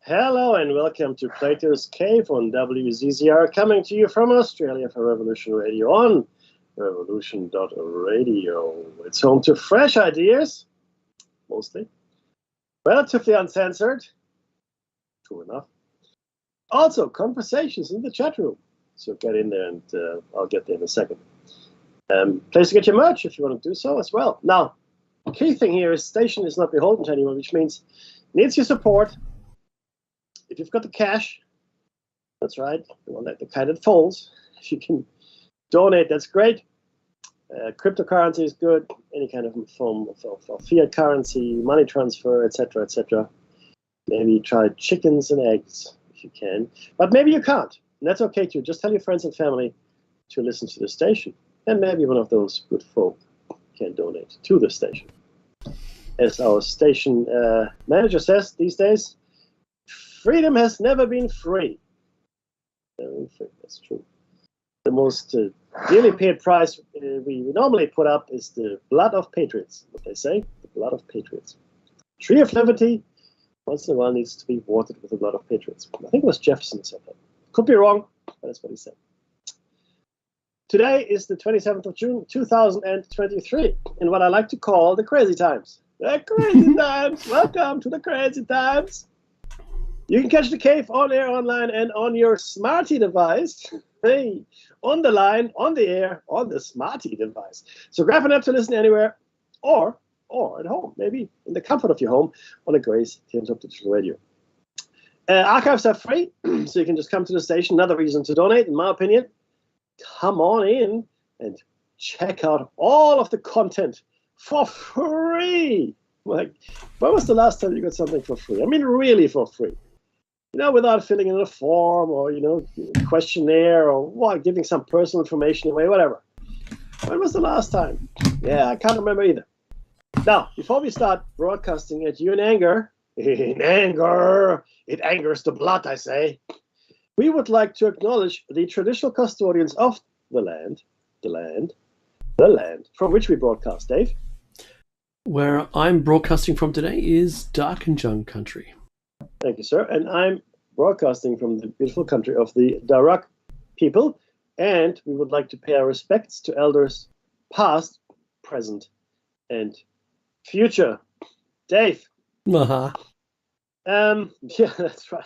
Hello and welcome to Plato's Cave on WZZR, coming to you from Australia for Revolution Radio on revolution.radio. It's home to fresh ideas, mostly, relatively uncensored, true enough. Also, conversations in the chat room. So get in there and I'll get there in a second. Place to get your merch if you want to do so as well. Now, the key thing here is station is not beholden to anyone, which means it needs your support. If you've got the cash, that's right, the kind that folds, if you can donate, that's great. Cryptocurrency is good, any kind of form of fiat currency, money transfer, etc., etc. Maybe try chickens and eggs if you can, but maybe you can't, and that's okay too. Just tell your friends and family to listen to the station, and maybe one of those good folk can donate to the station. As our station manager says these days, freedom has never been free. That's true. The most dearly paid price we normally put up is the blood of patriots, what they say, the blood of patriots. Tree of liberty, once in a while, needs to be watered with the blood of patriots. I think it was Jefferson who said that. Could be wrong, but that's what he said. Today is the 27th of June, 2023, in what I like to call the crazy times. The crazy times! Welcome to the crazy times! You can catch the cave on air, online, and on your smarty device. Hey, on the line, on the air, on the smarty device. So grab an app to listen anywhere, or at home, maybe in the comfort of your home on a Grace Teams Up Digital Radio. Archives are free, so you can just come to the station. Another reason to donate, in my opinion. Come on in and check out all of the content for free. Like, when was the last time you got something for free? I mean, really for free. You know, without filling in a form or, questionnaire or giving some personal information away, whatever. When was the last time? Yeah, I can't remember either. Now, before we start broadcasting at you in anger, it angers the blood, I say, we would like to acknowledge the traditional custodians of the land from which we broadcast, Dave. Where I'm broadcasting from today is Darkinjung country. Thank you, sir. And I'm broadcasting from the beautiful country of the Darak people. And we would like to pay our respects to elders past, present, and future. Dave. Uh-huh. Yeah, that's right.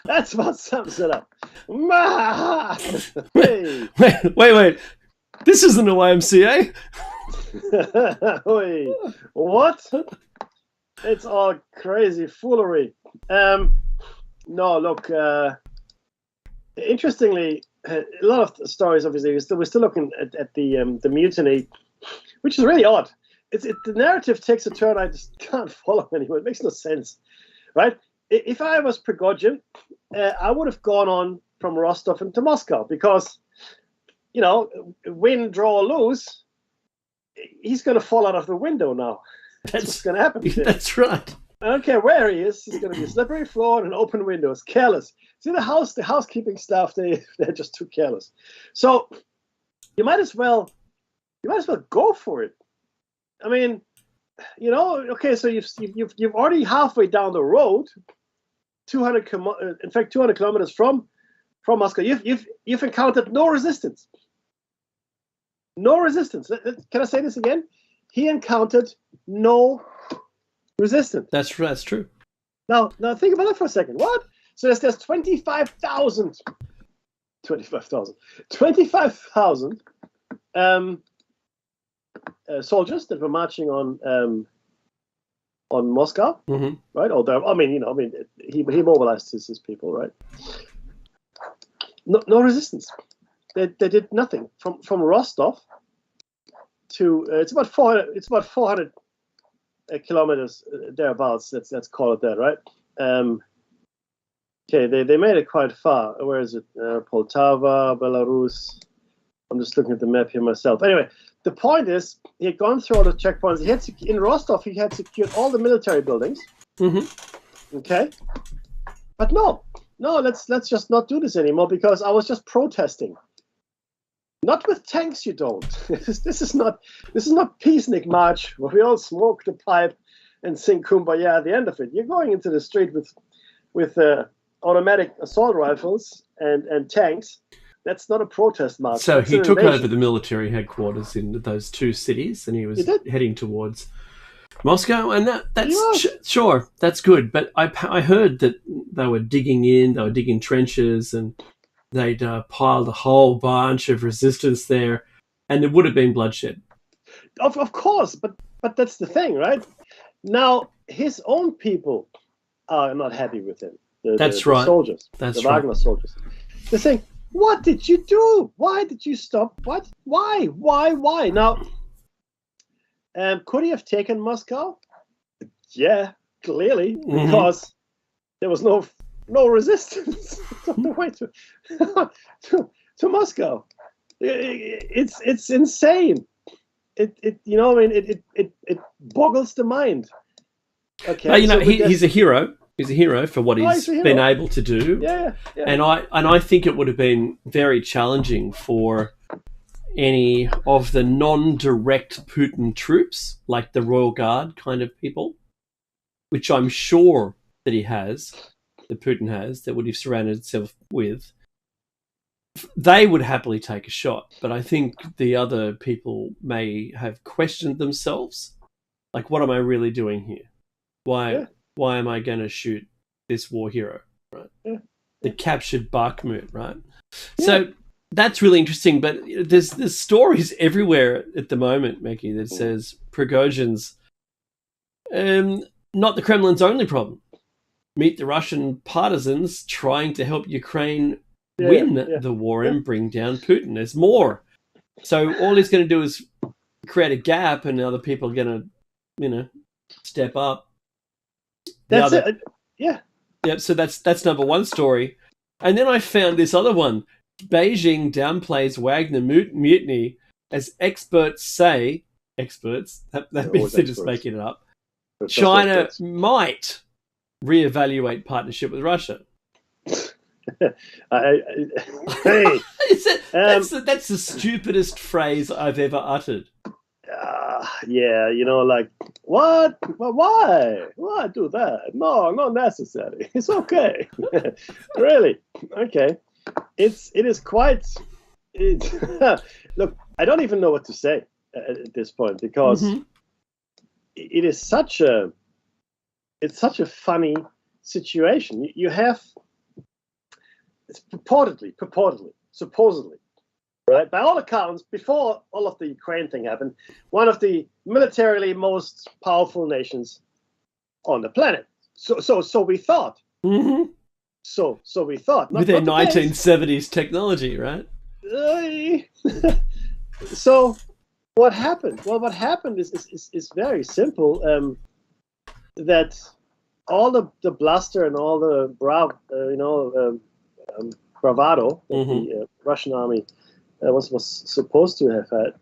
That's what sums it up. Hey. Wait. This isn't a YMCA. Wait, what? It's all crazy foolery. No, look. Interestingly, a lot of stories. Obviously, we're still looking at the mutiny, which is really odd. The narrative takes a turn I just can't follow anymore. It makes no sense, right? If I was Prigozhin, I would have gone on from Rostov into Moscow because, win, draw, lose. He's going to fall out of the window now. That's what's going to happen. That's right. I don't care where he is. He's going to be a slippery floor and an open windows. Careless. See, the housekeeping staff, they're just too careless. So you might as well go for it. I mean, okay, so you've already halfway down the road, 200 kilometers from Moscow. You've encountered no resistance. No resistance. Can I say this again? He encountered no resistance. That's true. Now think about that for a second. What? So there's 25,000 soldiers that were marching on Moscow, mm-hmm. right? He mobilized his people, right? No resistance. They did nothing from Rostov to it's about 400 kilometers thereabouts. Let's call it that, right? Okay, they made it quite far. Where is it? Poltava, Belarus. I'm just looking at the map here myself. Anyway, the point is, he had gone through all the checkpoints. In Rostov, he had secured all the military buildings. Mm-hmm. Okay, but no, let's just not do this anymore because I was just protesting. Not with tanks, you don't. This is not Peacenik March where we all smoke the pipe and sing Kumbaya at the end of it. You're going into the street with with automatic assault rifles and tanks. That's not a protest march. So That's he an took invasion. over the military headquarters in those two cities, and he was He did. heading towards Moscow, and that's Yeah. sure, that's good. But I heard that they were digging trenches, and they'd piled a whole bunch of resistance there, and there would have been bloodshed. Of course, but that's the thing, right? Now his own people are not happy with him. That's the right. Soldiers, That's the right. Wagner soldiers. They're saying, "What did you do? Why did you stop? What? Why? Now, could he have taken Moscow? Yeah, clearly, because there was no resistance on the way to Moscow. It's insane. It boggles the mind. Okay, but so he's a hero. He's a hero for what he's been able to do. Yeah. And I think it would have been very challenging for any of the non-direct Putin troops, like the Royal Guard kind of people, which I'm sure that Putin has, that would have surrounded itself with. They would happily take a shot, but I think the other people may have questioned themselves. Like, what am I really doing here? Why am I going to shoot this war hero, right? Yeah. The captured Bakhmut, right? Yeah. So that's really interesting, but there's stories everywhere at the moment, Mekki, that says Prigozhin's not the Kremlin's only problem. Meet the Russian partisans trying to help Ukraine win the war and bring down Putin. There's more. So all he's going to do is create a gap, and other people are going to, step up. That's it. Yeah. Yep. So that's number one story, and then I found this other one. Beijing downplays Wagner mutiny as experts say. Experts. That means they're just making it up. China might reevaluate partnership with Russia. Hey, that's the stupidest phrase I've ever uttered. Yeah, like, what? Well, why? Why do that? No, not necessary. It's okay. Really? Okay. It is quite. Look, I don't even know what to say at this point, because it is such a funny situation. You have, it's supposedly, right? By all accounts, before all of the Ukraine thing happened, one of the militarily most powerful nations on the planet. So we thought. Mm-hmm. So we thought. With their 1970s technology, right? So what happened? Well, what happened is very simple. That all the bluster and all the bravado that the Russian army was supposed to have had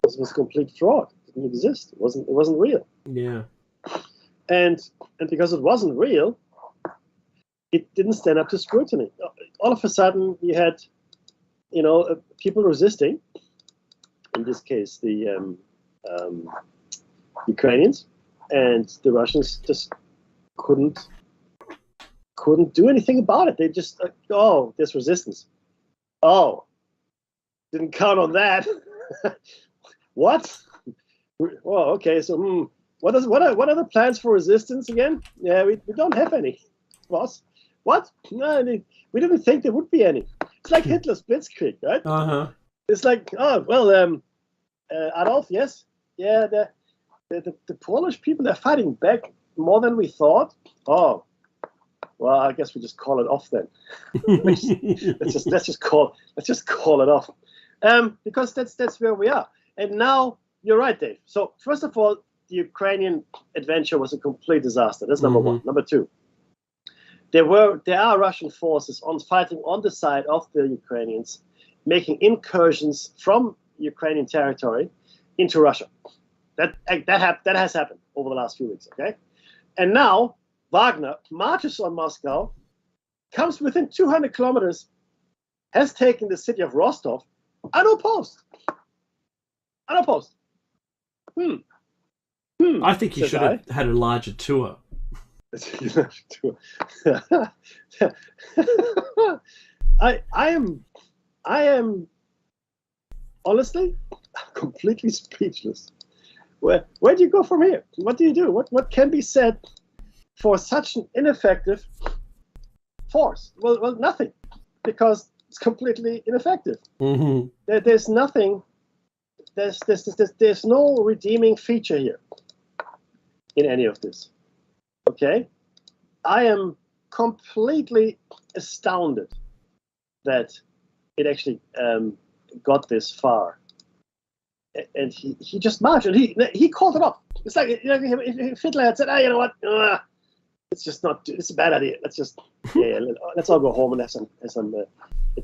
was complete fraud. It didn't exist. It wasn't real. Yeah. And because it wasn't real, it didn't stand up to scrutiny. All of a sudden, you had, people resisting. In this case, the Ukrainians, and the Russians just couldn't do anything about it. They just, there's resistance. Oh, didn't count on that. What? Well, okay. So, what are the plans for resistance again? Yeah, we don't have any, boss. What? No, we didn't think there would be any. It's like Hitler's Blitzkrieg, right? It's like, Adolf, yes, yeah, the Polish people, they're fighting back more than we thought. Oh, well, I guess we just call it off then. let's just call it off, because that's where we are. And now you're right, Dave. So first of all, the Ukrainian adventure was a complete disaster. That's number one. Number two, there are Russian forces fighting on the side of the Ukrainians, making incursions from Ukrainian territory into Russia. That has happened over the last few weeks. Okay, and now Wagner marches on Moscow, comes within 200 kilometers, has taken the city of Rostov, unopposed. I think he should have had a larger tour. I am honestly completely speechless. Where do you go from here? What do you do? What can be said for such an ineffective force? Well, nothing, because it's completely ineffective. Mm-hmm. There's nothing. There's no redeeming feature here in any of this. Okay, I am completely astounded that it actually got this far, and he just marched and he called it off. It's like, you know, if Hitler had said, "Ah, you know what? It's just not. It's a bad idea. Let's all go home and have some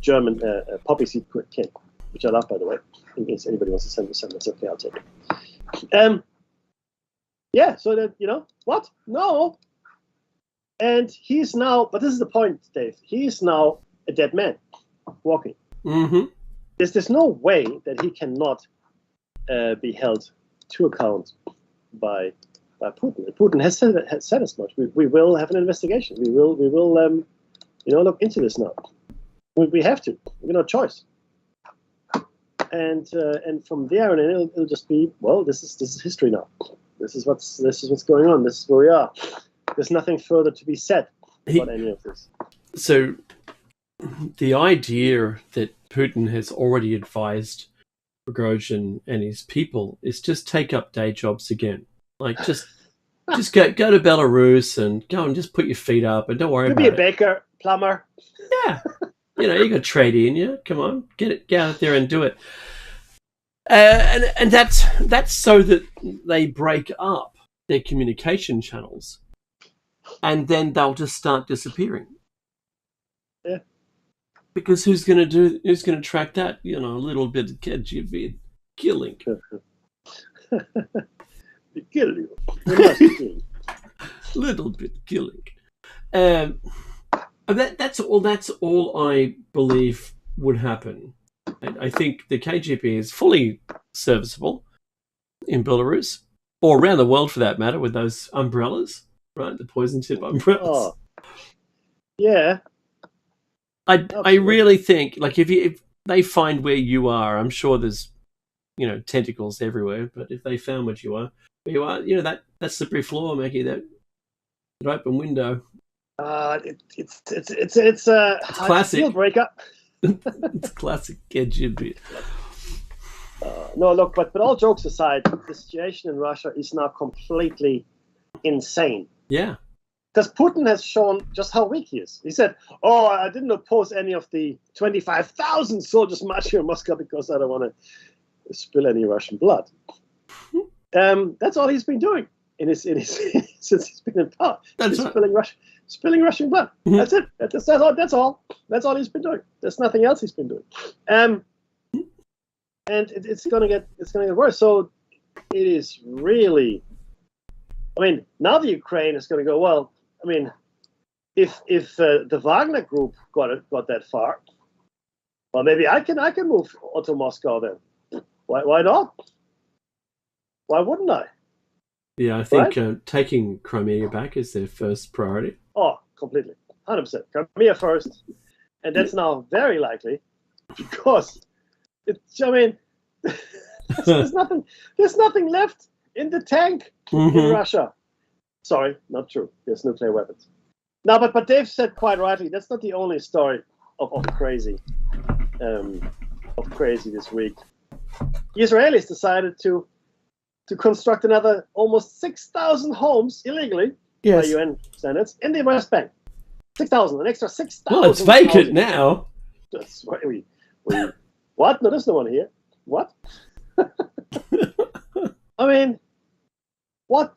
German poppy seed cake, which I love, by the way. In case anybody wants to send me some, that's okay. I'll take it." Yeah. So that, you know what? No. And he's now. But this is the point, Dave. He's now a dead man, walking. Mm-hmm. There's no way that he cannot be held to account by Putin. Putin has said as much. We will have an investigation. We will look into this now. We have to. We have no choice. And from there on in, it'll just be, well, this is history now. This is what's going on. This is where we are. There's nothing further to be said about any of this. So the idea that Putin has already advised Prigozhin and his people is just take up day jobs again. Like just go to Belarus and go and just put your feet up and don't worry about it. Be a baker, plumber. Yeah. You know, you got trade in you. Come on, get out there and do it. And that's so that they break up their communication channels, and then they'll just start disappearing. Yeah. Because who's going to track that? You know, a little bit of KGB killing. Killing. Little bit killing. That's all I believe would happen. I think the KGB is fully serviceable in Belarus, or around the world for that matter, with those umbrellas, right? The poison tip umbrellas. Oh. Yeah. I really think, like, if they find where you are, I'm sure there's, you know, tentacles everywhere. But if they found where you are, you know, that slippery floor, Mackie, that open window. It's classic deal breaker. It's classic KGB. No, look, but all jokes aside, the situation in Russia is now completely insane. Yeah. Because Putin has shown just how weak he is. He said, "Oh, I didn't oppose any of the 25,000 soldiers marching in Moscow because I don't want to spill any Russian blood." That's all he's been doing in his since he's been in power. That's right. Spilling Russian blood. Mm-hmm. That's it. That's all. That's all he's been doing. There's nothing else he's been doing. And it's gonna get worse. So it is really. I mean, now the Ukraine is going to go, well. I mean, if the Wagner group got that far, well, maybe I can move to Moscow then. Why not? Why wouldn't I? Yeah, I think taking Crimea back is their first priority. Oh, completely, 100%. Crimea first, and that's now very likely because there's nothing left in the tank in Russia. Sorry, not true. There's nuclear weapons. No, but Dave said quite rightly, that's not the only story of crazy this week. The Israelis decided to construct another almost 6,000 homes illegally by UN standards in the West Bank. 6,000, an extra 6,000. Well, it's vacant now. That's why we what? No, there's no one here. What? I mean, what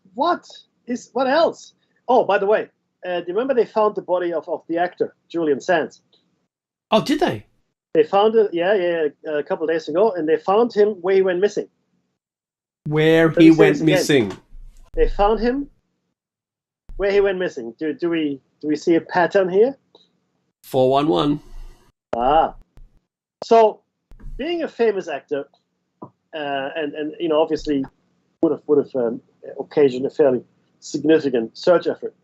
else? Oh, by the way, do you remember they found the body of the actor, Julian Sands? Oh, did they? They found it, a couple of days ago, and they found him where he went missing. Where he went missing? They found him where he went missing. Do we see a pattern here? 411. So, being a famous actor, and you know, obviously would have occasioned a fairly significant search effort.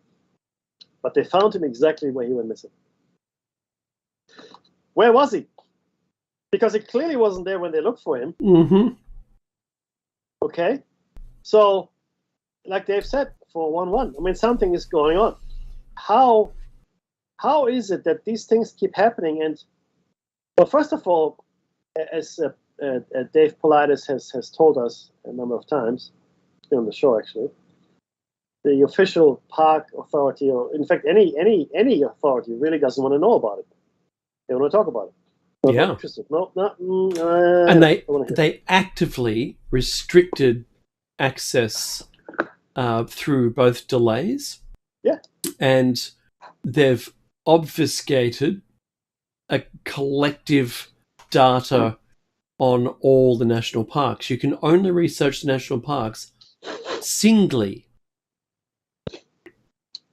but they found him exactly where he went missing. Where was he? Because he clearly wasn't there when they looked for him. Mm-hmm. Okay, so like Dave said, 411. I mean, something is going on. How is it that these things keep happening? And well, first of all, as Dave Platos has told us a number of times, on the show actually, the official park authority, or in fact any authority, really doesn't want to know about it. They want to talk about it. Not Yeah. interested. No, and they actively restricted access through both delays. Yeah. And they've obfuscated a collective data on all the national parks. You can only research the national parks singly.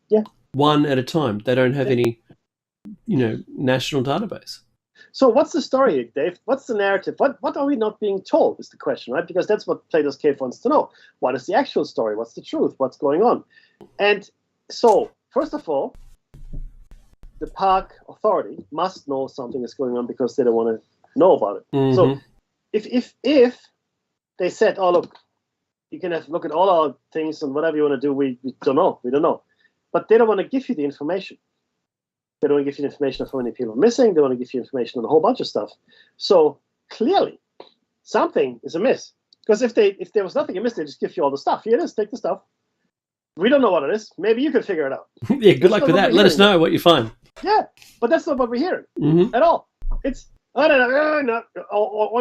Yeah. One at a time. They don't have any, national database. So what's the story, Dave? What's the narrative? What are we not being told is the question, right? Because that's what Plato's Cave wants to know. What is the actual story? What's the truth? What's going on? And so, first of all, the park authority must know something is going on because they don't want to know about it. Mm-hmm. So if they said, oh, look, you can look at all our things and whatever you want to do, we don't know. We don't know. But they don't want to give you the information. They don't want to give you information of how many people are missing. They want to give you information on a whole bunch of stuff. So clearly, something is amiss. Because if there was nothing amiss, they just give you all the stuff. Here it is. Take the stuff. We don't know what it is. Maybe you can figure it out. Yeah, good luck with that. Let us know what you find. Yeah, but that's not what we're hearing at all. It's or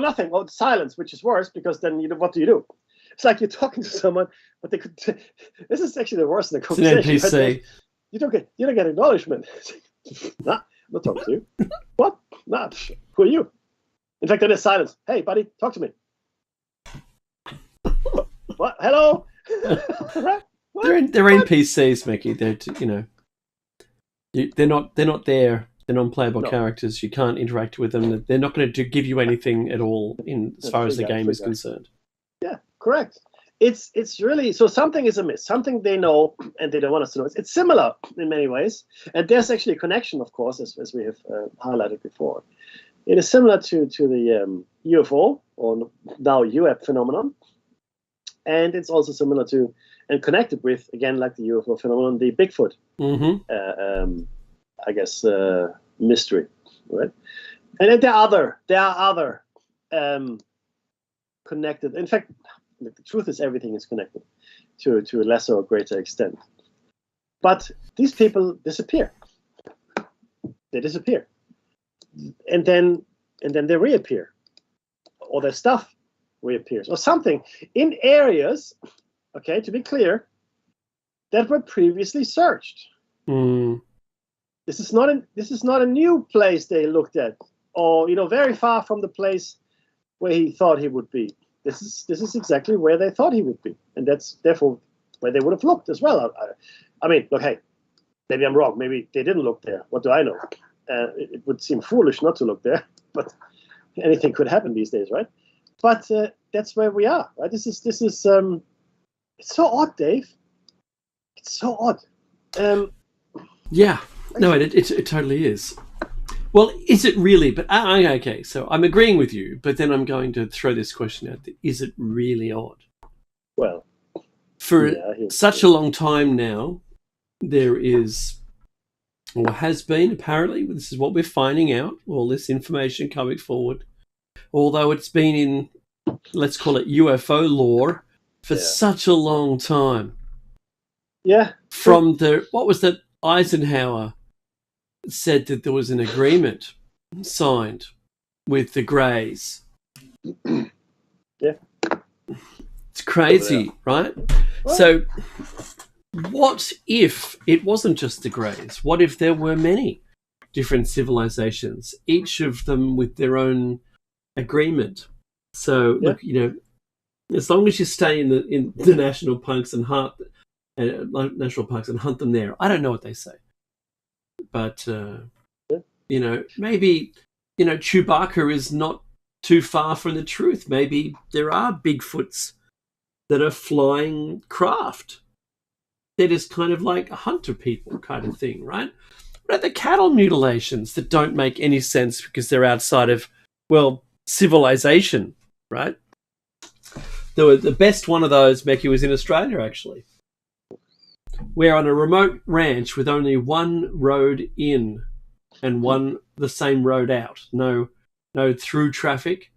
nothing. Or silence, which is worse because then what do you do? It's like you're talking to someone, but they could. This is actually the worst in the conversation. It's an NPC. You don't get acknowledgement. Nah, I'm not talking to you. What? Nah, who are you? In fact, then there's silence. Hey, buddy, talk to me. What? Hello? Right? What? They're NPCs, Mickey. They're not there. They're non-playable characters. You can't interact with them. They're not going to give you anything at all as far as the game is concerned. Yeah, correct. It's really, so something is amiss. Something they know and they don't want us to know. It's similar in many ways, and there's actually a connection, of course, as we have highlighted before. It is similar to the UFO or now UAP phenomenon, and it's also similar to and connected with, again, like the UFO phenomenon, the Bigfoot. I guess mystery, right? And then there are other connected. In fact, the truth is everything is connected to a lesser or greater extent. But these people disappear. They disappear, and then they reappear, or their stuff reappears, or something in areas. Okay, to be clear, that were previously searched. This is not a new place they looked at, or very far from the place where he thought he would be. This is exactly where they thought he would be, and that's therefore where they would have looked as well. I mean, look, hey, maybe I'm wrong. Maybe they didn't look there. What do I know? It would seem foolish not to look there, but anything could happen these days, right? But that's where we are, right? This is it's so odd, Dave. It's so odd. Yeah. No, it totally is. Well, is it really? But okay, so I'm agreeing with you, but then I'm going to throw this question out there. Is it really odd? Well, for such a long time now, there is, or has been, apparently, this is what we're finding out, all this information coming forward, although it's been in, let's call it UFO lore, for such a long time. Yeah. From what was that, Eisenhower said that there was an agreement signed with the Greys. Yeah. It's crazy, right? What? So what if it wasn't just the Greys? What if there were many different civilizations, each of them with their own agreement? So look, as long as you stay in the national parks and hunt them there. I don't know what they say. But, maybe, Chewbacca is not too far from the truth. Maybe there are Bigfoots that are flying craft. they're just kind of like hunter people kind of thing, right? But the cattle mutilations that don't make any sense because they're outside of, well, civilization, right? The best one of those, Becky, was in Australia, actually. We're on a remote ranch with only one road in and the same road out. No through traffic.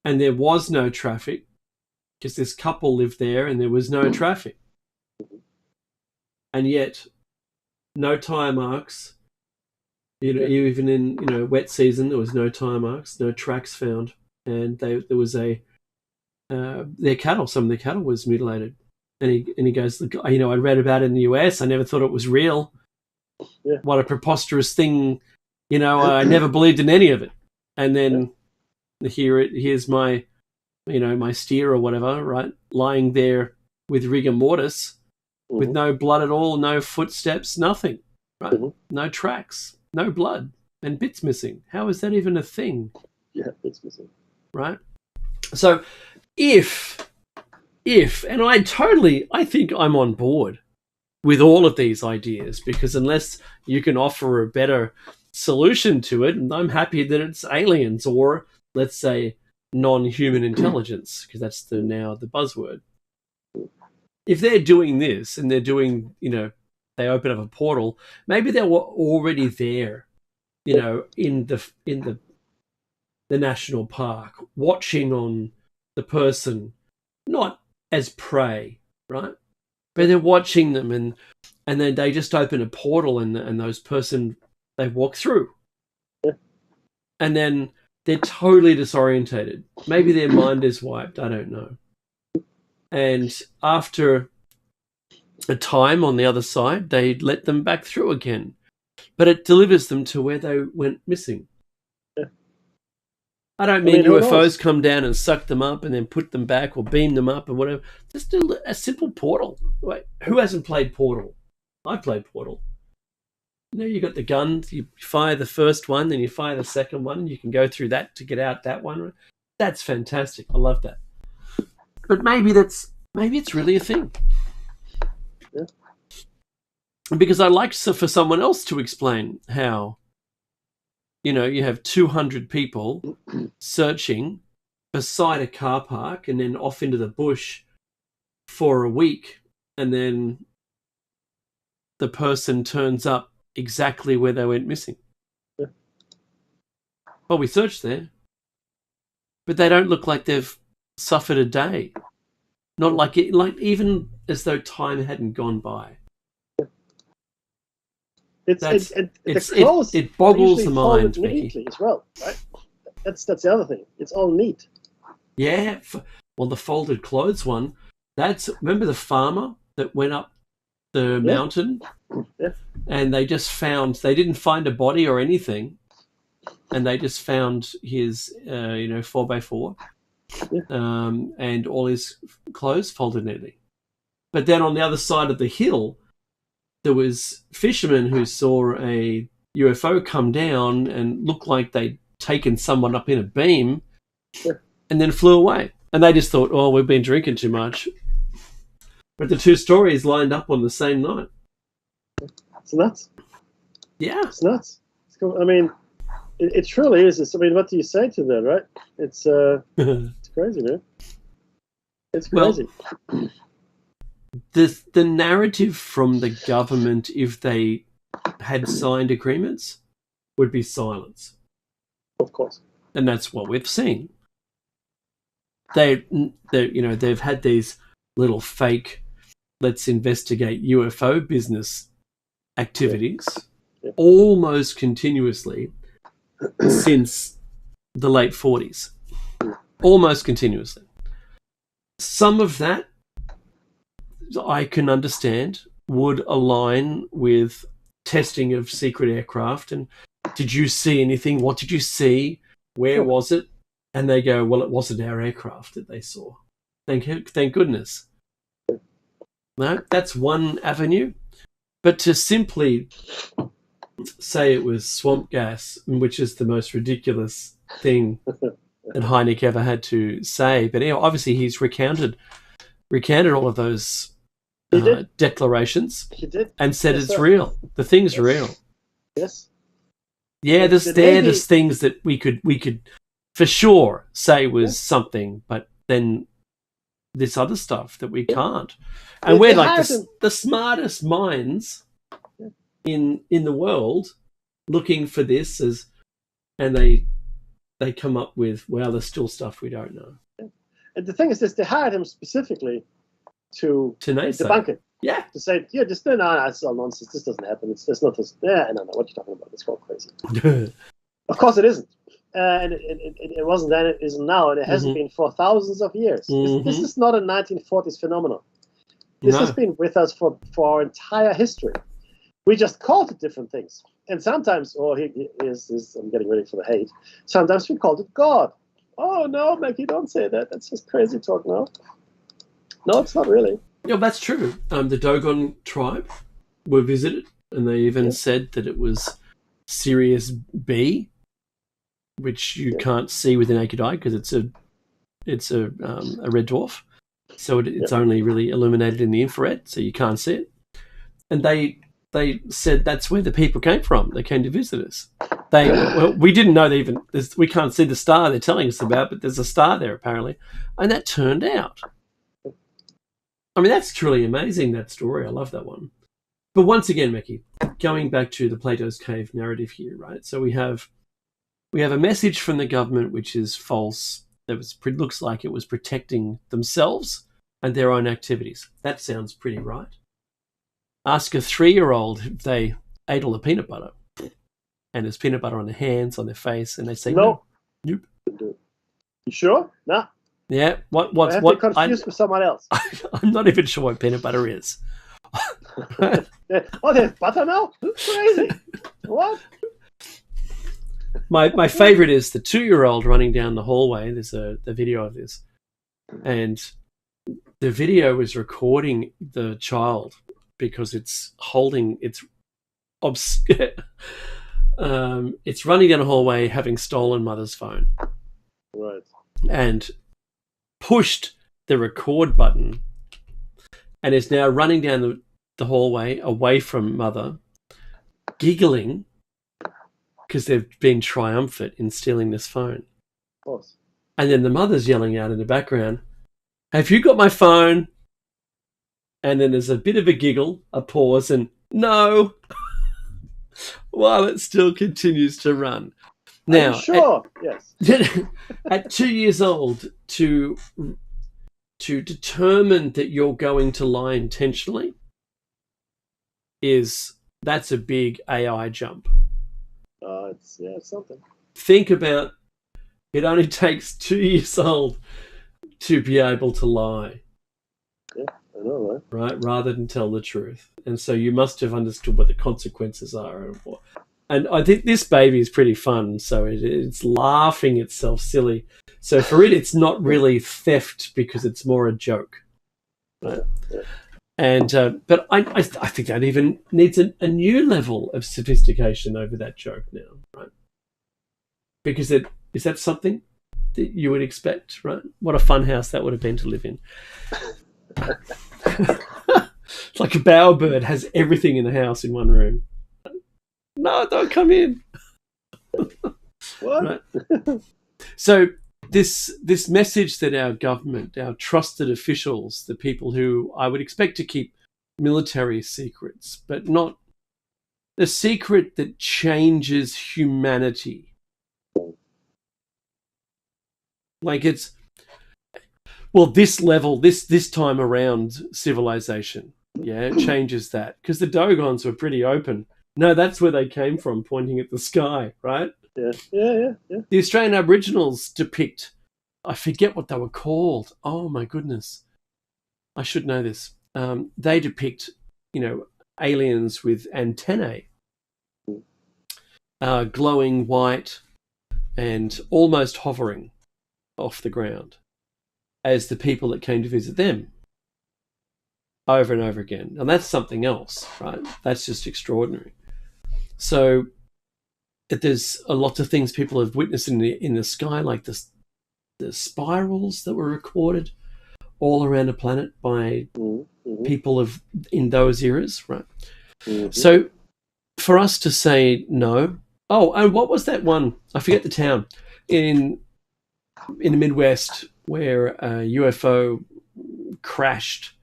And there was no traffic because this couple lived there and there was no traffic. And yet, no tire marks. Even in wet season, there was no tire marks, no tracks found. And there was some of their cattle was mutilated. And he goes, look, I read about it in the US. I never thought it was real. Yeah. What a preposterous thing. I never believed in any of it. And then here's my, my steer or whatever, right, lying there with rigor mortis, with no blood at all, no footsteps, nothing, right? No tracks, no blood, and bits missing. How is that even a thing? Yeah, bits missing. Right? So if and I think I'm on board with all of these ideas, because unless you can offer a better solution to it, I'm happy that it's aliens or, let's say, non-human intelligence, because that's now the buzzword. If they're doing this and they're doing, they open up a portal, maybe they were already there, in the national park, watching on the person, not as prey, right? But they're watching them, and then they just open a portal, and those person, they walk through. Yeah. And then they're totally disorientated. Maybe their mind is wiped, I don't know. And after a time on the other side, they let them back through again. But it delivers them to where they went missing. I don't mean UFOs come down and suck them up and then put them back or beam them up or whatever. Just a simple portal. Wait, who hasn't played Portal? I've played Portal. You got the gun, you fire the first one, then you fire the second one, and you can go through that to get out that one. That's fantastic. I love that. But maybe it's really a thing. Yeah. Because I like for someone else to explain how, you have 200 people searching beside a car park and then off into the bush for a week, and then the person turns up exactly where they went missing. Yeah. Well, we searched there, but they don't look like they've suffered a day. Not like even as though time hadn't gone by. It boggles the mind, neatly as well, right? That's the other thing. It's all neat. Yeah. Well, the folded clothes one. Remember the farmer that went up the mountain, and they didn't find a body or anything, and they just found his 4x4, and all his clothes folded neatly. But then on the other side of the hill, there was fishermen who saw a UFO come down and looked like they'd taken someone up in a beam, and then flew away. And they just thought, oh, we've been drinking too much. But the two stories lined up on the same night. It's nuts. Yeah. It's nuts. I mean, it truly is. I mean, what do you say to that, right? It's it's crazy, man. It's crazy. Well, the narrative from the government, if they had signed agreements, would be silence. Of course. And that's what we've seen. They've had these little fake, let's investigate UFO business activities almost continuously since the late 40s. Almost continuously. Some of that I can understand would align with testing of secret aircraft. And did you see anything? What did you see? Where was it? And they go, well, it wasn't our aircraft that they saw. Thank goodness. No, that's one avenue. But to simply say it was swamp gas, which is the most ridiculous thing that Hynek ever had to say. But obviously he's recounted all of those declarations He did. and said Yes, it's sir. real. The thing's Yes. real. Yes. Yeah, The Navy- there's things that we could for sure say was something, but then this other stuff that we can't. And we're like the smartest minds in the world looking for this and they come up with, well, there's still stuff we don't know. And the thing is this, they hired him specifically to debunk it. Yeah. To say, yeah, just no, it's all nonsense. This doesn't happen. There's not this. Yeah, no, what you're talking about? It's all crazy. Of course, it isn't. And it wasn't then. It isn't now, and it hasn't been for thousands of years. This is not a 1940s phenomenon. This has been with us for our entire history. We just called it different things, and sometimes, I'm getting ready for the hate. Sometimes we called it God. Oh no, Maggie, don't say that. That's just crazy talk now. No, it's not really. Yeah, that's true. The Dogon tribe were visited, and they even said that it was Sirius B, which you can't see with the naked eye because it's a red dwarf, so it's only really illuminated in the infrared, so you can't see it. And they said that's where the people came from. They came to visit us. We didn't know we can't see the star they're telling us about, but there's a star there apparently, and that turned out. I mean, that's truly amazing, that story. I love that one. But once again, Mickey, going back to the Plato's Cave narrative here, right? So we have a message from the government which is false. That looks like it was protecting themselves and their own activities. That sounds pretty right. Ask a 3-year-old if they ate all the peanut butter, and there's peanut butter on their hands, on their face, and they say no. Nope. You sure? Nah. Yeah. What? Confused with someone else. I'm not even sure what peanut butter is. Oh, there's butter now? Crazy. What? My favorite is the 2-year-old running down the hallway. There's the video of this, and the video is recording the child because it's running down a hallway having stolen mother's phone, right, and pushed the record button, and is now running down the hallway away from mother, giggling because they've been triumphant in stealing this phone. Of course. And then the mother's yelling out in the background, "Have you got my phone?" And then there's a bit of a giggle, a pause, and no, while it still continues to run. Now, sure, yes. At 2 years old, to determine that you're going to lie intentionally that's a big AI jump. It's something. Think about it. Only takes 2 years old to be able to lie. Yeah, I know, right? Rather than tell the truth. And so you must have understood what the consequences are. And I think this baby is pretty fun, so it's laughing itself silly. So for it's not really theft because it's more a joke. Right? Yeah. And but I think that even needs a new level of sophistication over that joke now, right? Because is that something that you would expect, right? What a fun house that would have been to live in. It's like a bowerbird has everything in the house in one room. No, don't come in. What? Right? So this message that our government, our trusted officials, the people who I would expect to keep military secrets, but not the secret that changes humanity. Like this level, this time around civilization, it changes that. Because the Dogons were pretty open. No, that's where they came from, pointing at the sky, right? Yeah. The Australian Aboriginals depict, I forget what they were called. Oh my goodness. I should know this. They depict, aliens with antennae, glowing white and almost hovering off the ground as the people that came to visit them over and over again. And that's something else, right? That's just extraordinary. So there's a lot of things people have witnessed in the sky, like the spirals that were recorded, all around the planet by Mm-hmm. people in those eras, right? Mm-hmm. So for us to say no, and what was that one? I forget the town in the Midwest where a UFO crashed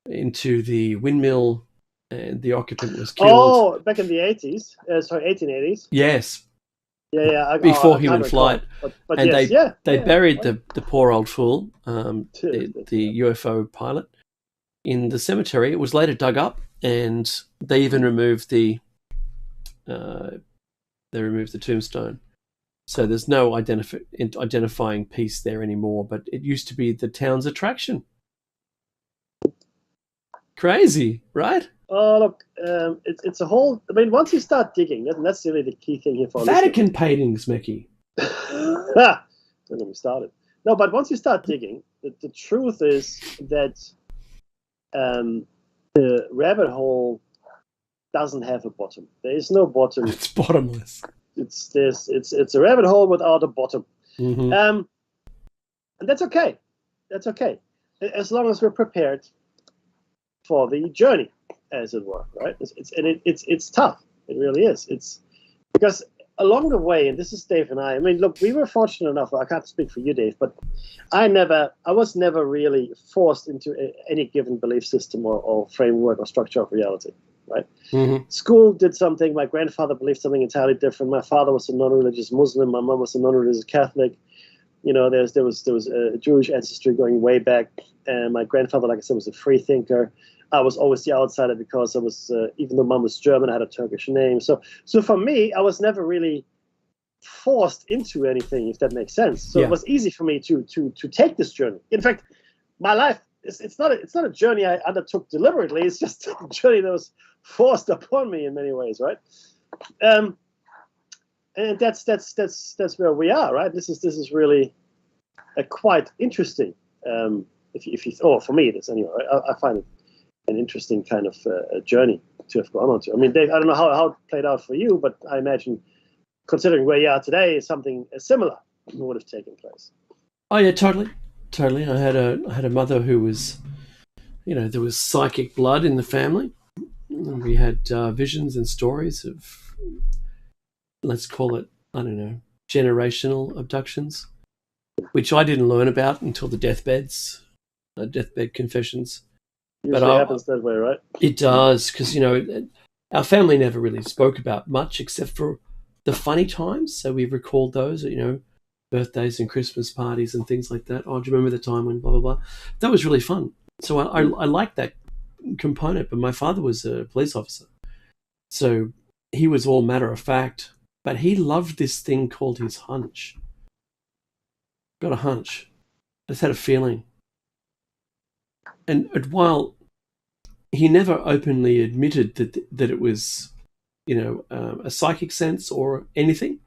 into the windmill and the occupant was killed. Oh, back in the 80s, sorry, 1880s. Yes, Yeah, before I human can't recall. flight, But and yes, they yeah, buried right. the poor old fool, Cheers, the UFO pilot, in the cemetery. It was later dug up, and they even removed the tombstone. So there's no identifying piece there anymore. But it used to be the town's attraction. Crazy, right? Oh, look, it's a whole. I mean, once you start digging, and that's really the key thing here for Vatican paintings, Mickey. Don't get me started. No, but once you start digging, the truth is that the rabbit hole doesn't have a bottom. There is no bottom. It's bottomless. It's a rabbit hole without a bottom. Mm-hmm. And that's okay. That's okay, as long as we're prepared for the journey, as it were, right? It's tough. It really is. It's because along the way, and this is Dave and I mean, look, we were fortunate enough. I can't speak for you, Dave, but I was never really forced into any given belief system or framework or structure of reality, right? Mm-hmm. School did something. My grandfather believed something entirely different. My father was a non-religious Muslim. My mom was a non-religious Catholic. You know, there was a Jewish ancestry going way back, and my grandfather, like I said, was a free thinker. I was always the outsider because I was, even though mom was German, I had a Turkish name. So for me, I was never really forced into anything, if that makes sense. So Yeah. it was easy for me to take this journey. In fact, my life it's not a journey I undertook deliberately. It's just a journey that was forced upon me in many ways, right? And that's where we are, right? This is really a quite interesting. For me it is anyway. Right? I find it an interesting kind of journey to have gone on to. I mean, Dave, I don't know how it played out for you, but I imagine, considering where you are today, something similar would have taken place. Oh yeah, totally. I had a mother who was, there was psychic blood in the family. And we had visions and stories of, let's call it, I don't know, generational abductions, which I didn't learn about until the deathbed confessions. Usually happens that way, right? It does, because our family never really spoke about much except for the funny times. So we recalled those, birthdays and Christmas parties and things like that. Oh, do you remember the time when blah blah blah? That was really fun. So I liked that component. But my father was a police officer, so he was all matter of fact. But he loved this thing called his hunch. Got a hunch. Just had a feeling. And while he never openly admitted that it was, a psychic sense or anything,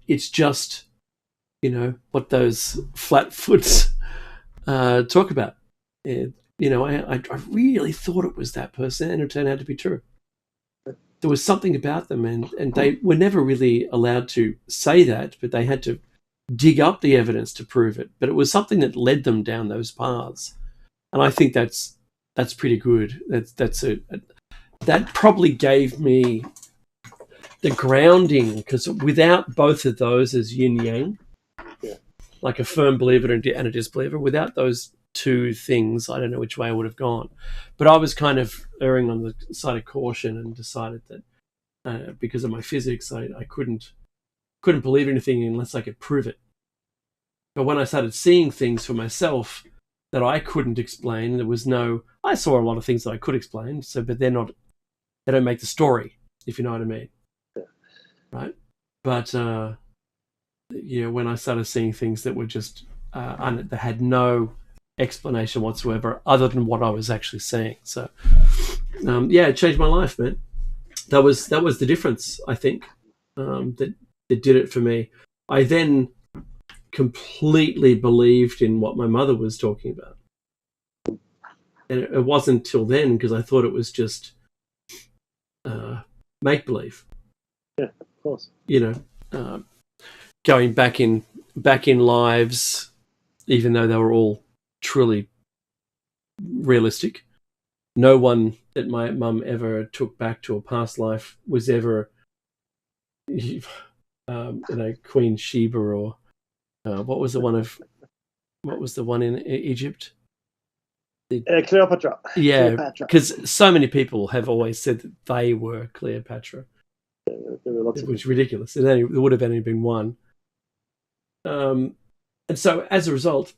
it's just, what those flatfoots talk about. And, I really thought it was that person, and it turned out to be true. There was something about them, and they were never really allowed to say that, but they had to dig up the evidence to prove it. But it was something that led them down those paths. And I think that's pretty good. That probably gave me the grounding, because without both of those as yin yang, like a firm believer and a disbeliever, without those two things, I don't know which way I would have gone. But I was kind of erring on the side of caution and decided that because of my physics, I couldn't believe anything unless I could prove it. But when I started seeing things for myself that I couldn't explain, I saw a lot of things that I could explain, but they don't make the story, if you know what I mean. Yeah. Right? But, when I started seeing things that were just, that had no explanation whatsoever other than what I was actually seeing. So, it changed my life, man. That was the difference, I think, that did it for me. I then completely believed in what my mother was talking about. And it wasn't till then, because I thought it was just make-believe. Yeah, of course. Going back in lives, even though they were all truly realistic. No one that my mum ever took back to a past life was ever, Queen Sheba or what was the one in Egypt? Cleopatra. Yeah, Cleopatra. because so many people have always said that they were Cleopatra. There were lots It of was ridiculous. There would have only been one. And so as a result,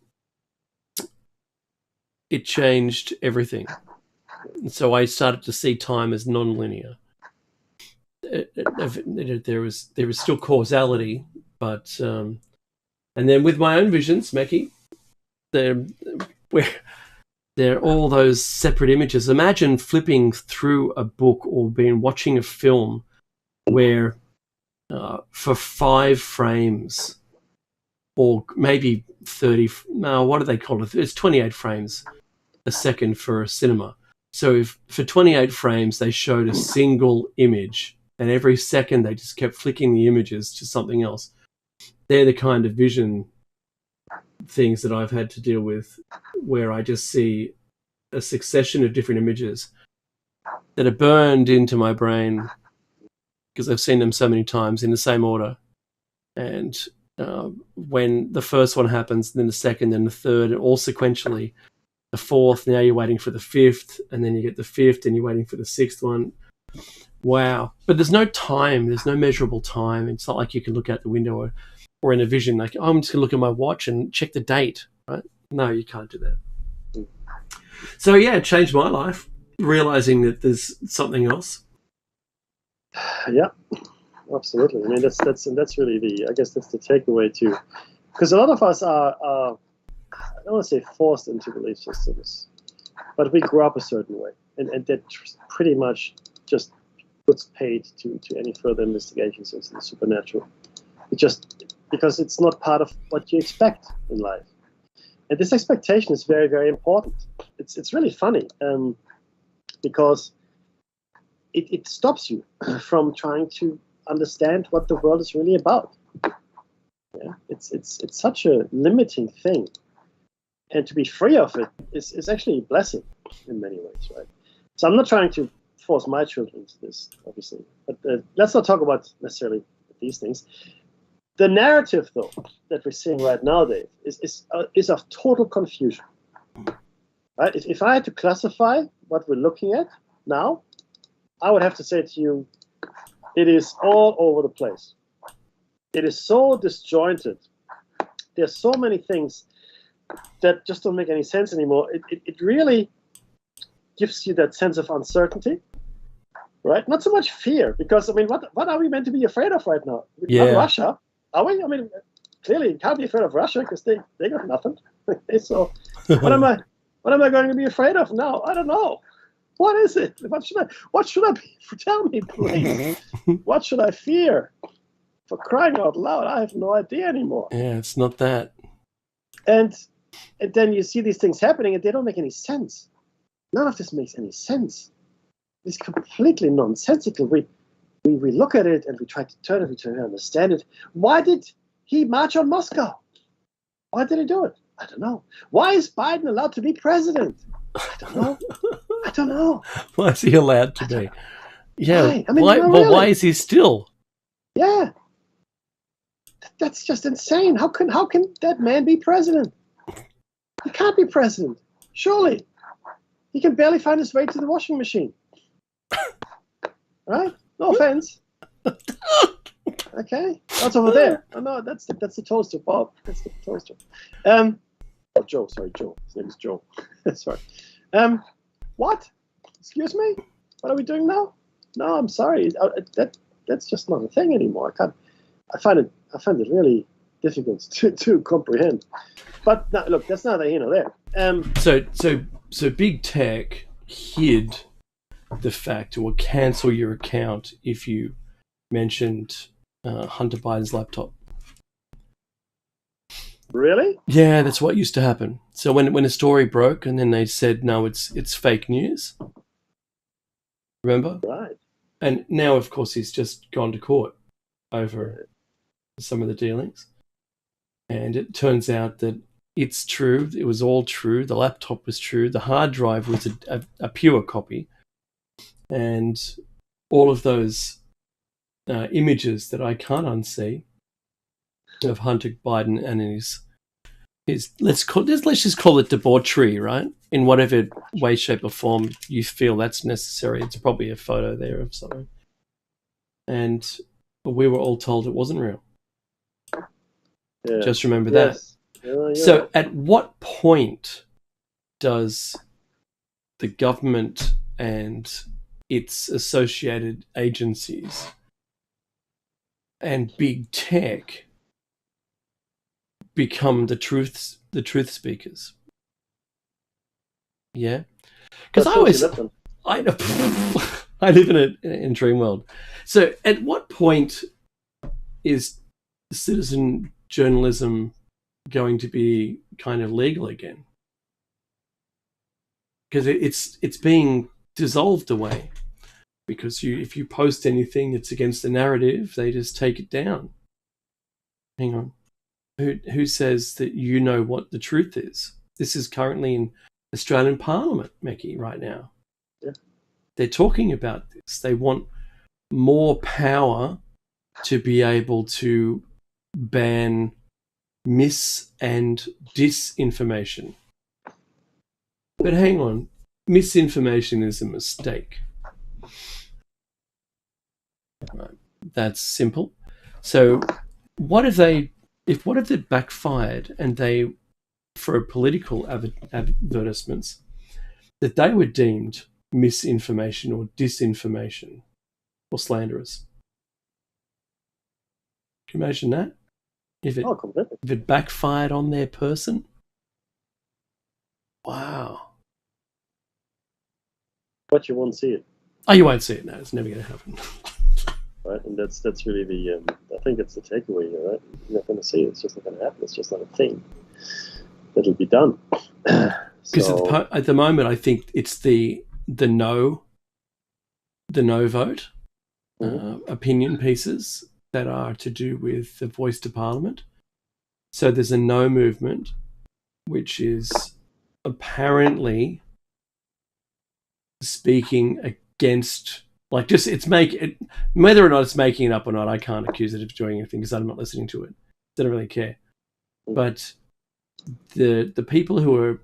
it changed everything. And so I started to see time as non-linear. There was still causality, but and then with my own visions, Mackie, they're all those separate images. Imagine flipping through a book or watching a film where for 5 frames or maybe 30, no, what do they call it? It's 28 frames a second for a cinema. So if for 28 frames they showed a single image and every second they just kept flicking the images to something else, they're the kind of vision things that I've had to deal with where I just see a succession of different images that are burned into my brain because I've seen them so many times in the same order. And when the first one happens, then the second, then the third, and all sequentially, the fourth, now you're waiting for the fifth, and then you get the fifth, and you're waiting for the sixth one. Wow. But there's no time. There's no measurable time. It's not like you can look out the window or in a vision, like, oh, I'm just going to look at my watch and check the date, right? No, you can't do that. So, yeah, it changed my life, realizing that there's something else. Yeah, absolutely. I mean, that's really I guess that's the takeaway too, because a lot of us are I don't want to say forced into belief systems, but we grew up a certain way, and that pretty much just puts paid to any further investigations into the supernatural. It just because it's not part of what you expect in life, and this expectation is very, very important. It's really funny because it stops you from trying to understand what the world is really about. Yeah, it's such a limiting thing, and to be free of it is actually a blessing in many ways, right? So I'm not trying to force my children into this, obviously, but let's not talk about necessarily these things. The narrative, though, that we're seeing right now, Dave, is of total confusion. Right? If I had to classify what we're looking at now, I would have to say to you, it is all over the place. It is so disjointed. There's so many things that just don't make any sense anymore. It really gives you that sense of uncertainty, right? Not so much fear, because, I mean, what are we meant to be afraid of right now? Yeah. Not Russia, are we? I mean, clearly you can't be afraid of Russia because they got nothing. So what am I going to be afraid of now? I don't know. What is it? What should I be? Tell me, please. What should I fear? For crying out loud, I have no idea anymore. Yeah, it's not that. And then you see these things happening, and they don't make any sense. None of this makes any sense. It's completely nonsensical. We look at it and we try to turn it, we try to understand it. Why did he march on Moscow? Why did he do it? I don't know. Why is Biden allowed to be president? I don't know. I don't know. Why is he allowed to be? Yeah. Why? I mean, why? no, Well, really. why is he still? Yeah. That's just insane. How can that man be president? He can't be president. Surely. He can barely find his way to the washing machine. Right? No offense. Okay. That's over there. Oh, no, that's the toaster, Bob. That's the toaster. Joe. Sorry, Joe. His name is Joe. Sorry. What? Excuse me? What are we doing now? No, I'm sorry. That's just not a thing anymore. I find it really difficult to comprehend. But no, look, that's neither here nor there. So big tech hid the fact or cancel your account if you mentioned Hunter Biden's laptop. Really? Yeah, that's what used to happen. So when a story broke and then they said, no, it's fake news. Remember? Right. And now, of course, he's just gone to court over some of the dealings. And it turns out that it's true. It was all true. The laptop was true. The hard drive was a pure copy. And all of those images that I can't unsee of Hunter Biden and his let's just call it debauchery, right? In whatever way, shape, or form you feel that's necessary. It's probably a photo there of something. And we were all told it wasn't real. Yeah. Just remember that. So at what point does the government and its associated agencies and big tech become the truth speakers? Yeah, because I live in dream world. So at what point is citizen journalism going to be kind of legal again? Because it's being dissolved away. Because if you post anything that's against the narrative, they just take it down. Hang on. Who says that you know what the truth is? This is currently in Australian Parliament, Mecki, right now. Yeah. They're talking about this. They want more power to be able to ban mis- and disinformation. But hang on, misinformation is a mistake. Right. That's simple. So what if it backfired and they, for political advertisements, that they were deemed misinformation or disinformation or slanderous? Can you imagine that? If it backfired on their person? Wow. But you won't see it. Oh, you won't see it. No, it's never going to happen. Right, and that's really the I think it's the takeaway here, right? You're not going to see it. It's just not going to happen. It's just not a thing. It'll be done. Because at the moment, I think it's the no vote, opinion pieces that are to do with the voice to Parliament. So there's a no movement, which is apparently speaking against, like, just whether or not it's making it up or not, I can't accuse it of doing anything because I'm not listening to it. I don't really care. But the people who are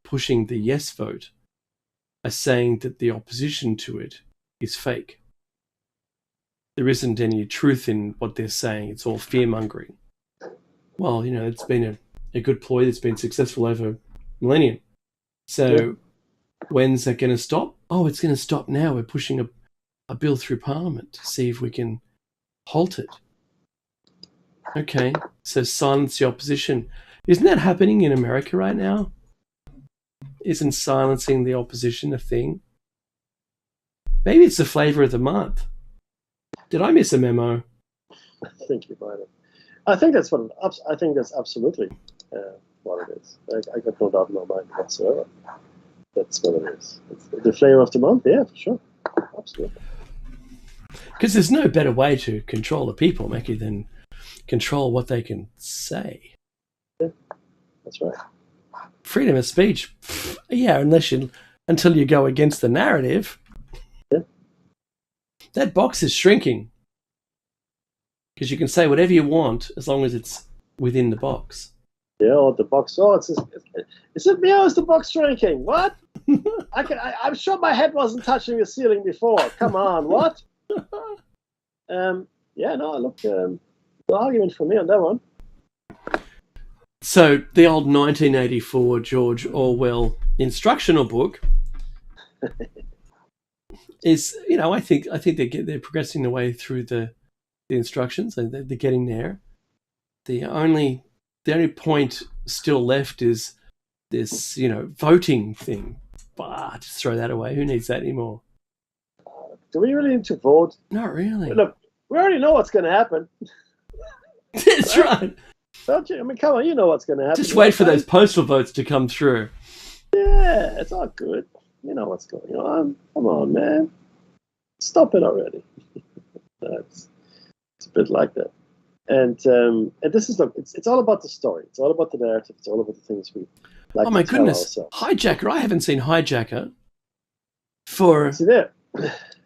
pushing the yes vote are saying that the opposition to it is fake. There isn't any truth in what they're saying. It's all fear-mongering. Well, it's been a good ploy that's been successful over millennium. So when's that going to stop? Oh, it's going to stop now. We're pushing a bill through Parliament to see if we can halt it. Okay, so silence the opposition. Isn't that happening in America right now? Isn't silencing the opposition a thing? Maybe it's the flavor of the month. Did I miss a memo? I think you might have. I think that's absolutely what it is. I got no doubt in my mind whatsoever. That's what it is. It's the flavor of the month, yeah, for sure. Absolutely. Because there's no better way to control the people, Mackie, than control what they can say. Yeah, that's right. Freedom of speech, yeah, until you go against the narrative. Yeah. That box is shrinking. Because you can say whatever you want as long as it's within the box. Yeah, or the box. Oh, is it me or is the box shrinking? What? I'm sure my head wasn't touching the ceiling before. Come on, what? Yeah, no, look, the argument for me on that one. So the old 1984 George Orwell instructional book is, I think they're progressing their way through the instructions, and they're getting there. The only point still left is this, voting thing. Just throw that away. Who needs that anymore? Do we really need to vote? Not really. Look, we already know what's going to happen. That's right. Don't you? I mean, come on, you know what's going to happen. Just wait for those postal votes to come through. Yeah, it's all good. You know what's going on. Come on, man. Stop it already. It's a bit like that. this is look, it's all about the story. It's all about the narrative. It's all about the things we like Oh my to tell goodness, ourselves. Hijacker! I haven't seen Hijacker for See there.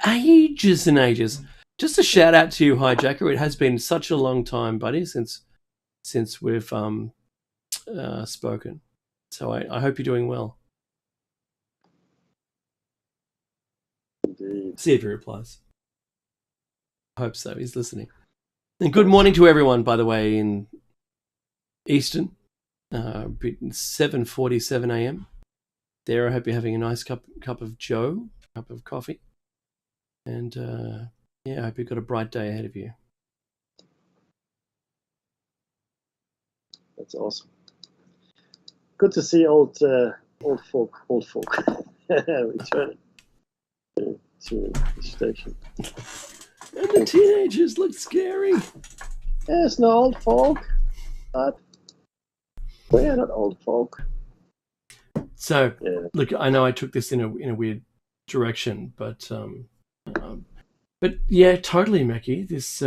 ages and ages. Just a shout out to you, Hijacker. It has been such a long time, buddy, since we've spoken. So I hope you're doing well. Indeed. See if he replies. I hope so. He's listening. And good morning to everyone, by the way, in Eastern. 7:47 a.m. There, I hope you're having a nice cup of Joe, cup of coffee. And I hope you've got a bright day ahead of you. That's awesome. Good to see old folk returning to the station. And the teenagers look scary. There's no old folk, but we're not old folk. So, look, I know I took this in a weird direction, but yeah, totally, Mackie. This,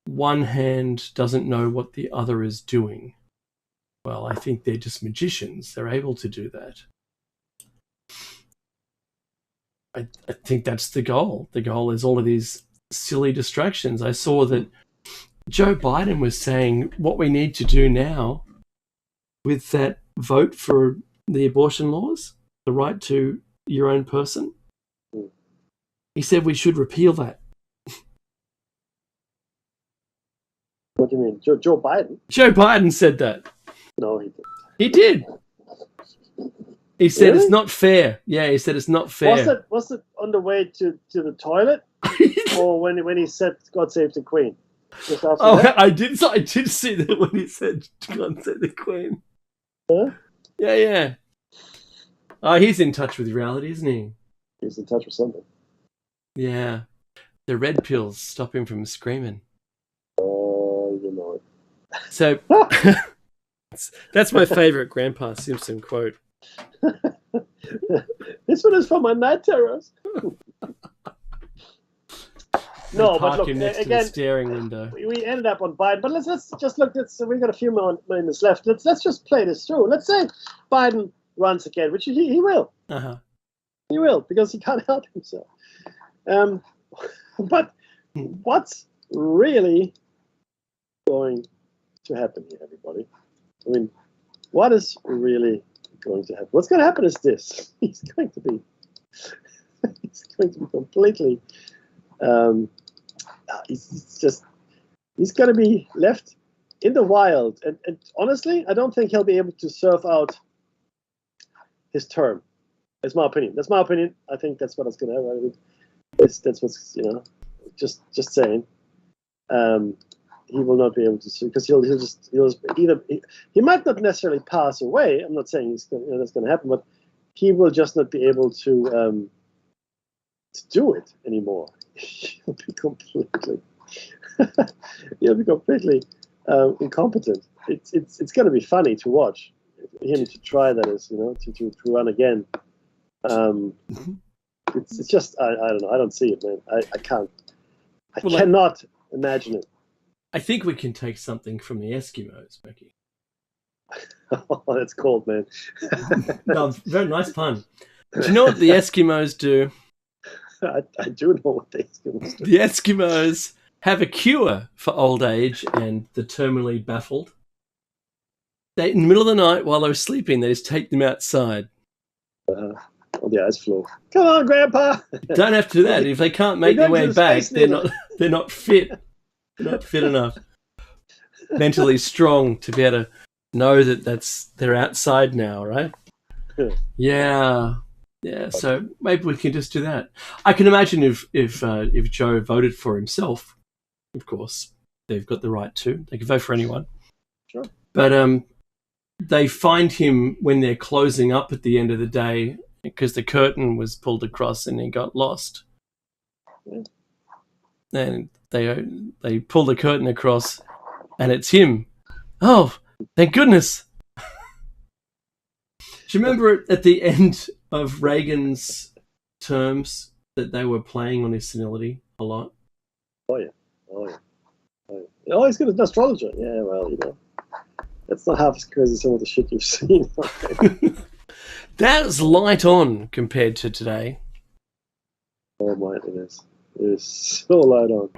one hand doesn't know what the other is doing. Well, I think they're just magicians. They're able to do that. I think that's the goal. The goal is all of these silly distractions. I saw that Joe Biden was saying what we need to do now with that vote for the abortion laws, the right to your own person. He said we should repeal that. What do you mean? Joe Biden? Joe Biden said that. No, he didn't. He did. He said Really? It's not fair. Yeah, he said it's not fair. Was it on the way to the toilet, or when he said "God save the Queen"? Just after that? I did see that when he said "God save the Queen." Huh? Yeah. Oh, he's in touch with reality, isn't he? He's in touch with something. Yeah. The red pills stop him from screaming. Oh, you know it. So that's my favorite Grandpa Simpson quote. This one is for my night terrors. No, but look, next again, to the staring window. we ended up on Biden, but let's just look. We've got a few more minutes left. Let's just play this through. Let's say Biden runs again, which he will. Uh-huh. He will, because he can't help himself. But what's really going to happen here, everybody? I mean, what is really going to happen? What's going to happen is this: he's going to be completely. He's going to be left in the wild, and honestly, I don't think he'll be able to serve out his term. That's my opinion. I think that's what it's going to happen. That's what's just saying. He will not be able to sue because he might not necessarily pass away. I'm not saying that's going to happen, but he will just not be able to do it anymore. He'll be completely incompetent. It's going to be funny to watch him to try that is to run again. It's just I don't know. I don't see it, man. I can't. I cannot imagine it. I think we can take something from the Eskimos, Becky. Oh, that's cold, man. No, very nice pun. Do you know what the Eskimos do? I do know what the Eskimos do. The Eskimos have a cure for old age and the terminally baffled. They, in the middle of the night, while they're sleeping, they just take them outside. On the ice floor. Come on, Grandpa. Don't have to do that. If they can't make their way back, they're not fit. They're not fit enough. Mentally strong to be able to know that they're outside now, right? Yeah. So maybe we can just do that. I can imagine if Joe voted for himself, of course, they've got the right to. They can vote for anyone. Sure. But they find him when they're closing up at the end of the day because the curtain was pulled across and he got lost. Yeah. And they pull the curtain across and it's him. Oh, thank goodness. Do you remember at the end of Reagan's terms that they were playing on his senility a lot? Oh, yeah. Oh, yeah. Oh, he's good as an astrologer. Yeah, well, that's not half as crazy as some of the shit you've seen. That's light on compared to today. Oh my, it is. It is so light on.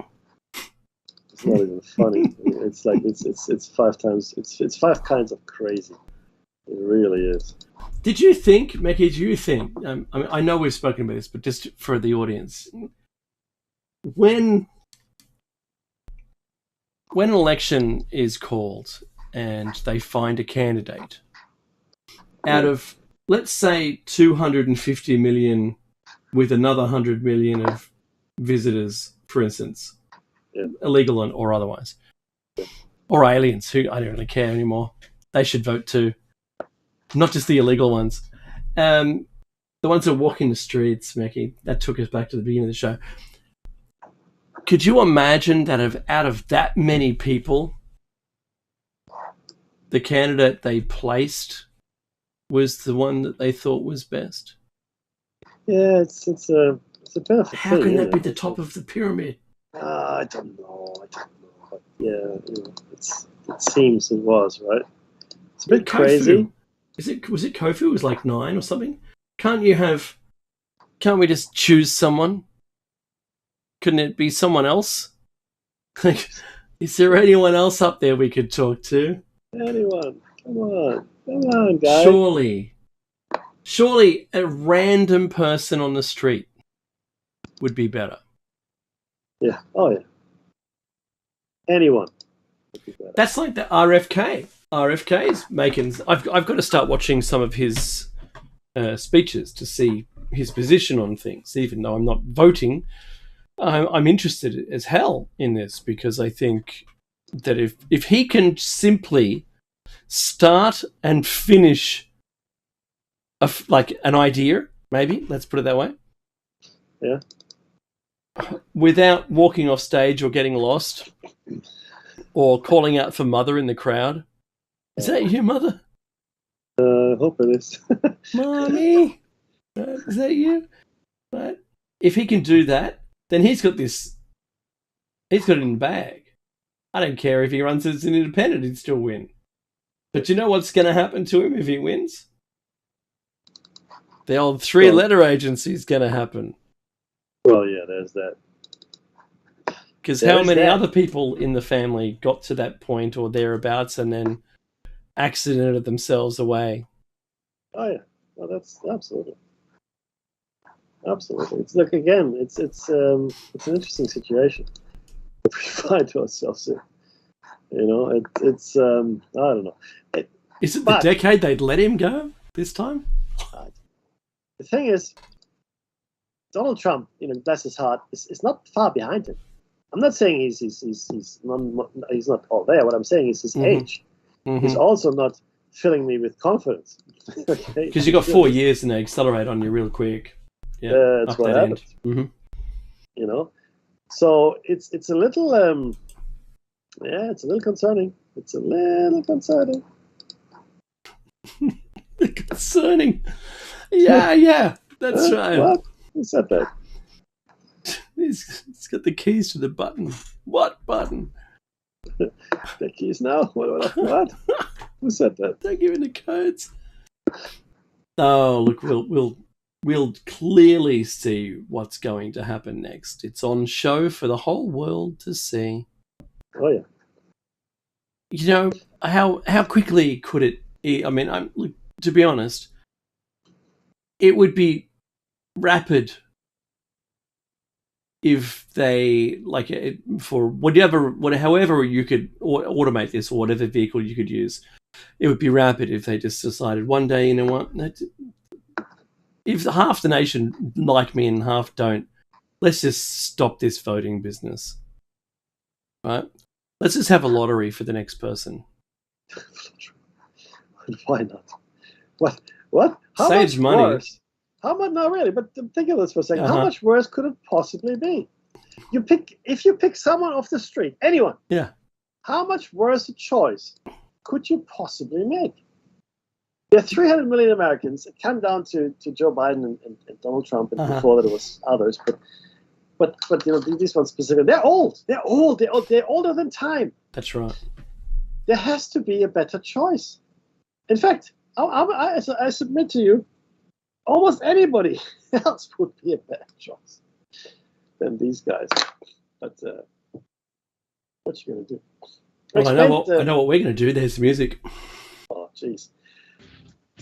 It's not even funny. It's like it's 5 times. It's 5 kinds of crazy. It really is. Did you think, Mackie? Do you think? I mean, I know we've spoken about this, but just for the audience, when an election is called and they find a candidate out of, let's say, 250 million with another 100 million of visitors, for instance, illegal or otherwise, or aliens who I don't really care anymore. They should vote too, not just the illegal ones. The ones that walk in the streets, Mackie, that took us back to the beginning of the show. Could you imagine that out of that many people, the candidate they placed was the one that they thought was best? Yeah, it's a bit of a How thing, can that isn't be it? the top of the pyramid? I don't know. But yeah, it seems it was, right? It's a bit crazy. Was it Kofu? It was like 9 or something. Can't we just choose someone? Couldn't it be someone else? Like, is there anyone else up there we could talk to? Anyone? Come on, guys. Surely a random person on the street would be better. Yeah. Oh, yeah. Anyone would be better. That's like the RFK. RFK's making. I've got to start watching some of his speeches to see his position on things. Even though I'm not voting, I'm interested as hell in this because I think that if he can simply start and finish like an idea, maybe let's put it that way, yeah, without walking off stage or getting lost or calling out for mother in the crowd. Is that you, mother? I hope it is. Mommy, is that you? But if he can do that, then he's got this. He's got it in the bag. I don't care if he runs as an independent; he'd still win. But you know what's going to happen to him if he wins? The old 3-letter agency is going to happen. Well, yeah, there's that. Because how many other people in the family got to that point or thereabouts and then accidented themselves away? Oh yeah, well that's absolutely. It's like again, it's an interesting situation that we find ourselves in. It's I don't know. Is it the decade they'd let him go this time? The thing is, Donald Trump, bless his heart, is not far behind him. I'm not saying he's not all there. What I'm saying is his age. Mm-hmm. He's also not filling me with confidence. Okay, because you got 4 years and they accelerate on you real quick. Yeah, that's what happens. Mm-hmm. So it's a little it's a little concerning. It's a little concerning. Concerning. Yeah, that's right. What? Who said that? He's got the keys to the button. What button? The keys now? What? Who said that? Don't give me the codes. Oh, look, we'll clearly see what's going to happen next. It's on show for the whole world to see. Oh yeah. How quickly could it? I mean, to be honest, it would be rapid if they for however you could automate this or whatever vehicle you could use. It would be rapid if they just decided one day, you know what? If half the nation like me and half don't, let's just stop this voting business. Right? Let's just have a lottery for the next person. Why not? What? How saves much money. Worse? How much? Not really, but think of this for a second. How much worse could it possibly be? If you pick someone off the street, anyone. Yeah. How much worse a choice could you possibly make? There are 300 million Americans. It came down to Joe Biden and Donald Trump, and before that it was others. But But these ones specifically, they're old. They're old. They're older than time. That's right. There has to be a better choice. In fact, I submit to you, almost anybody else would be a better choice than these guys. But what you gonna do? Well, I know what we're going to do. There's music. Oh, jeez.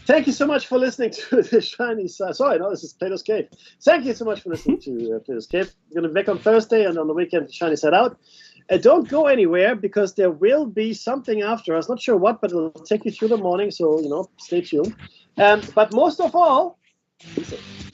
Thank you so much for listening to the Shiny Side. Sorry, no, this is Plato's Cave. Thank you so much for listening to Plato's Cave. We're going to be back on Thursday and on the weekend, Shiny Side Out. Don't go anywhere because there will be something after us. Not sure what, but it'll take you through the morning. So, stay tuned. But most of all, be safe.